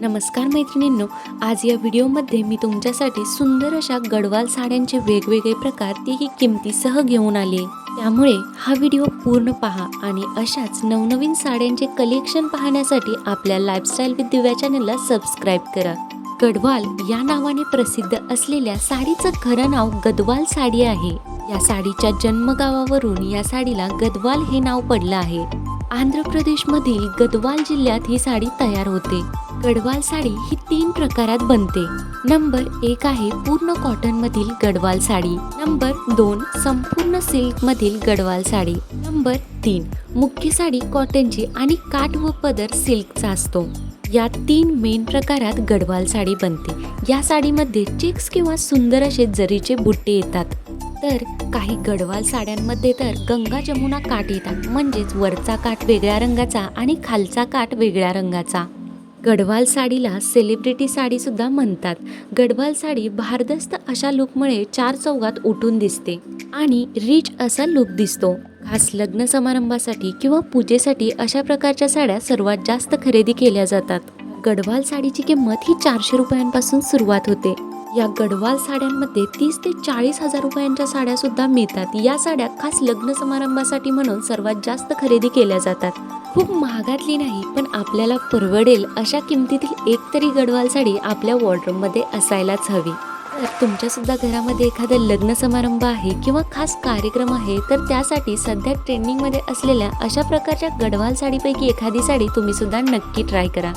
नमस्कार मैत्रिणींनो, आज या व्हिडिओमध्ये मी तुमच्यासाठी सुंदर अशा गडवाल साड्यांचे वेगवेगळे प्रकार तेही किमतीसह घेऊन आली आहे। त्यामुळे हा व्हिडिओ पूर्ण पहा आणि अशाच नवनवीन साड्यांचे कलेक्शन पाहण्यासाठी आपल्या लाईफस्टाईल विथ दिव्या चॅनलला सबस्क्राईब करा। गडवाल या नावाने प्रसिद्ध असलेल्या साडीचं खरं नाव गदवाल साडी आहे। या साडीच्या जन्मगावावरून या साडीला गदवाल हे नाव पडलं आहे। आंध्र प्रदेशमधील गदवाल जिल्ह्यात ही साडी तयार होते। गडवाल साडी ही 3 प्रकारात बनते। नंबर 1 आहे पूर्ण कॉटन मधील गडवाल साडी। नंबर 2 संपूर्ण सिल्क मधील गडवाल साडी। नंबर 3 मुख्य साडी कॉटनची आणि काठ व पदर सिल्कचा असतो। या 3 मेन प्रकारात गडवाल साडी बनते। या साडीमध्ये चेक्स किंवा सुंदर असे जरीचे बुट्टे येतात। तर काही गडवाल साड्यांमध्ये तर गंगा जमुना काठ येतात, म्हणजेच वरचा काठ वेगळ्या रंगाचा आणि खालचा काठ वेगळ्या रंगाचा। गडवाल साडीला सेलिब्रिटी साडी सुद्धा म्हणतात। गडवाल साडी भारदस्त अशा लुकमुळे 4 चौघात उठून दिसते आणि रिच असा लुक दिसतो। खास लग्न समारंभासाठी किंवा पूजेसाठी अशा प्रकारच्या साड्या सर्वात जास्त खरेदी केल्या जातात। गडवाल साडीची किंमत ही 400 रुपयांपासून सुरुवात होते। या गडवाल साड्यांमध्ये 30 ते 40 हजार रुपयांच्या साड्या सुद्धा मिळतात। या साड्या खास लग्न समारंभासाठी म्हणून सर्वात जास्त खरेदी केल्या जातात। खूप महागातली नाही, पण आपल्याला परवडेल अशा किमतीतील एक तरी गडवाल साडी आपल्या वॉर्डरोबमध्ये असायलाच हवी। तर तुमच्या सुद्धा घरामध्ये एखादा लग्न समारंभ आहे किंवा खास कार्यक्रम आहे, तर त्यासाठी सध्या ट्रेंडिंगमध्ये असलेल्या अशा प्रकारच्या गडवाल साडीपैकी एखादी साडी तुम्ही सुद्धा नक्की ट्राय करा।